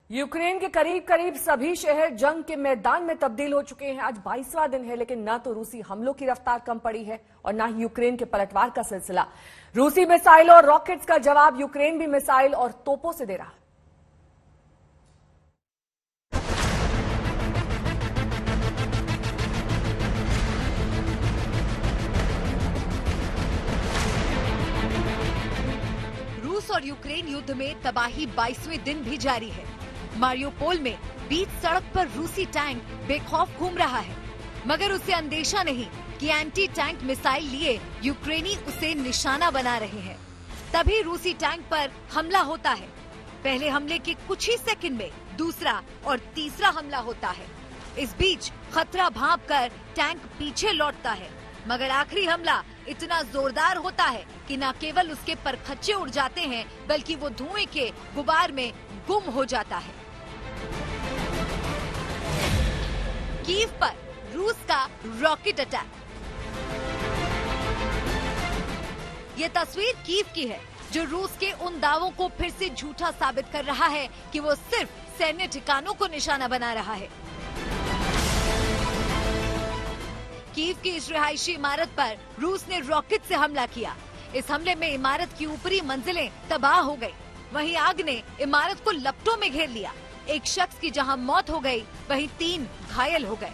Ukraine के करीब करीब सभी शहर जंग के मैदान में तब्दील हो चुके हैं। आज 22वां दिन है, लेकिन न तो रूसी हमलों की रफ्तार कम पड़ी है और न ही यूक्रेन के पलटवार का सिलसिला। रूसी मिसाइल और रॉकेट्स का जवाब यूक्रेन भी मिसाइल और तोपों से दे रहा है। रूस और यूक्रेन युद्ध में तबाही 22वें दिन भी जारी है। मारियोपोल में बीच सड़क पर रूसी टैंक बेखौफ घूम रहा है, मगर उसे अंदेशा नहीं कि एंटी टैंक मिसाइल लिए यूक्रेनी उसे निशाना बना रहे हैं। तभी रूसी टैंक पर हमला होता है। पहले हमले के कुछ ही सेकंड में दूसरा और तीसरा हमला होता है। इस बीच खतरा भांपकर टैंक पीछे लौटता है, मगर आखिरी हमला इतना जोरदार होता है कि न केवल उसके परखच्चे उड़ जाते हैं, बल्कि वो धुएं के गुबार में गुम हो जाता है। कीव पर रूस का रॉकेट अटैक। ये तस्वीर कीव की है, जो रूस के उन दावों को फिर से झूठा साबित कर रहा है कि वो सिर्फ सैन्य ठिकानों को निशाना बना रहा है। कीव की इस रिहायशी इमारत पर रूस ने रॉकेट से हमला किया। इस हमले में इमारत की ऊपरी मंजिलें तबाह हो गई। वहीं आग ने इमारत को लपटों में घेर लिया। एक शख्स की जहां मौत हो गई, वहीं 3 घायल हो गए।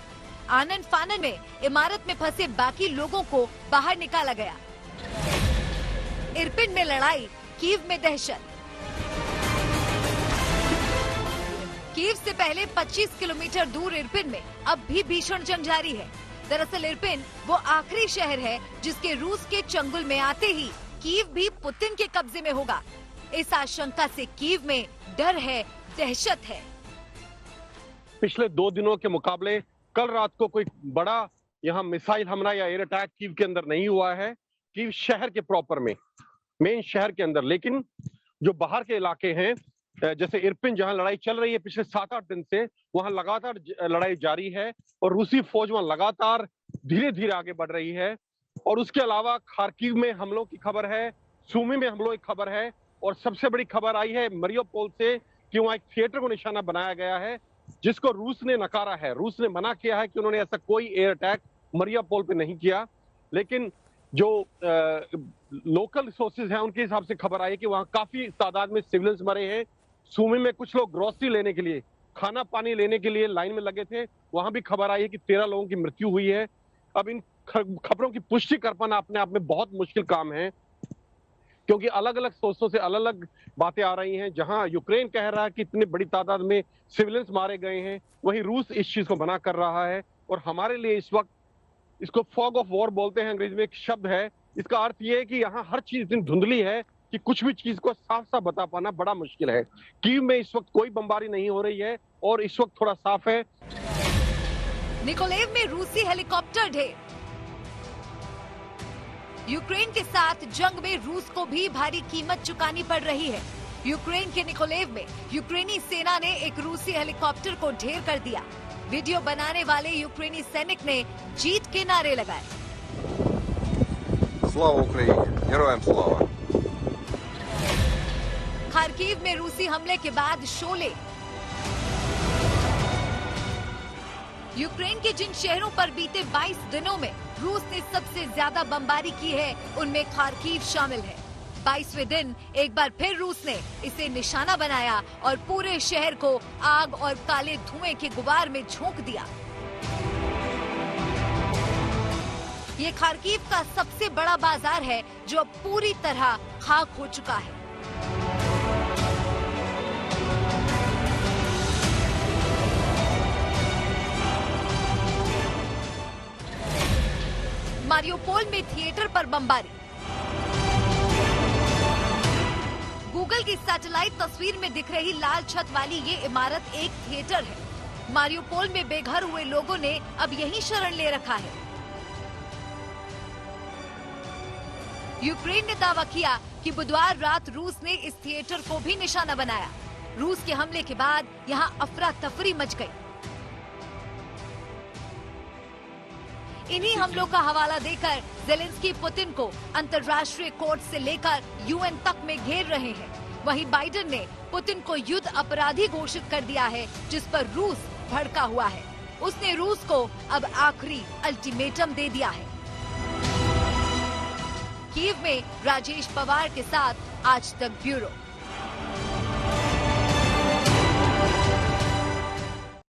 आनन फानन में इमारत में फंसे बाकी लोगों को बाहर निकाला गया। इरपिन में लड़ाई, कीव में दहशत। कीव से पहले 25 किलोमीटर दूर इरपिन में अब भी भीषण जंग जारी है। दरअसल इरपिन वो आखिरी शहर है जिसके रूस के चंगुल में आते ही कीव भी पुतिन के कब्जे में होगा। इस आशंका से कीव में डर है, दहशत है। पिछले 2 दिनों के मुकाबले कल रात को कोई बड़ा यहाँ मिसाइल हमला या एयर अटैक कीव के अंदर नहीं हुआ है। कीव शहर के प्रॉपर में, मेन शहर के अंदर, लेकिन जो बाहर के इलाके हैं, जैसे इरपिन जहां लड़ाई चल रही है पिछले 7-8 दिन से, वहां लगातार लड़ाई जारी है और रूसी फौज वहां लगातार धीरे धीरे आगे बढ़ रही है। और उसके अलावा खार्किव में हमलों की खबर है, सूमी में हमलों की खबर है, और सबसे बड़ी खबर आई है मारियोपोल से कि वहां एक थिएटर को निशाना बनाया गया है, जिसको रूस ने नकारा है। रूस ने मना किया है कि उन्होंने ऐसा कोई एयर अटैक मारियोपोल पे नहीं किया। लेकिन जो लोकल सोर्सेज हैं उनके हिसाब से खबर आई है कि वहां काफी तादाद में सिविलियंस मरे हैं। सूमी में कुछ लोग ग्रोसरी लेने के लिए, खाना पानी लेने के लिए लाइन में लगे थे, वहां भी खबर आई है कि 13 लोगों की मृत्यु हुई है। अब इन खबरों की पुष्टि कर पाना अपने आप में बहुत मुश्किल काम है, क्योंकि अलग अलग सोर्सों से अलग अलग बातें आ रही हैं। जहां यूक्रेन कह रहा है कि इतनी बड़ी तादाद में सिविलियंस मारे गए हैं, वहीं रूस इस चीज को मना कर रहा है। और हमारे लिए इस वक्त, इसको फॉग ऑफ वॉर बोलते हैं, अंग्रेजी में एक शब्द है। इसका अर्थ ये है कि यहाँ हर चीज इतनी धुंधली है कि कुछ भी चीज को साफ साफ बता पाना बड़ा मुश्किल है। कीव में इस वक्त कोई बमबारी नहीं हो रही है और इस वक्त थोड़ा साफ है। निकोलेव में रूसी हेलीकॉप्टर ढेर। यूक्रेन के साथ जंग में रूस को भी भारी कीमत चुकानी पड़ रही है। यूक्रेन के निकोलेव में यूक्रेनी सेना ने एक रूसी हेलीकॉप्टर को ढेर कर दिया। वीडियो बनाने वाले यूक्रेनी सैनिक ने जीत के नारे लगाए। स्लावा उक्रेनी, हेरोयम स्लावा। खार्किव में रूसी हमले के बाद शोले। यूक्रेन के जिन शहरों पर बीते 22 दिनों में रूस ने सबसे ज्यादा बमबारी की है, उनमें खार्किव शामिल है। 22वें दिन एक बार फिर रूस ने इसे निशाना बनाया और पूरे शहर को आग और काले धुएं के गुबार में झोंक दिया। ये खार्किव का सबसे बड़ा बाजार है, जो अब पूरी तरह खाक हो चुका है। मारियोपोल में थिएटर पर बमबारी। गूगल की सैटेलाइट तस्वीर में दिख रही लाल छत वाली ये इमारत एक थिएटर है। मारियोपोल में बेघर हुए लोगों ने अब यहीं शरण ले रखा है। यूक्रेन ने दावा किया कि बुधवार रात रूस ने इस थिएटर को भी निशाना बनाया। रूस के हमले के बाद यहां अफरा तफरी मच गई। इन्हीं हमलों का हवाला देकर जेलेंस्की पुतिन को अंतर्राष्ट्रीय कोर्ट से लेकर यूएन तक में घेर रहे हैं। वहीं बाइडेन ने पुतिन को युद्ध अपराधी घोषित कर दिया है, जिस पर रूस भड़का हुआ है। उसने रूस को अब आखिरी अल्टीमेटम दे दिया है। कीव में राजेश पवार के साथ आज तक ब्यूरो।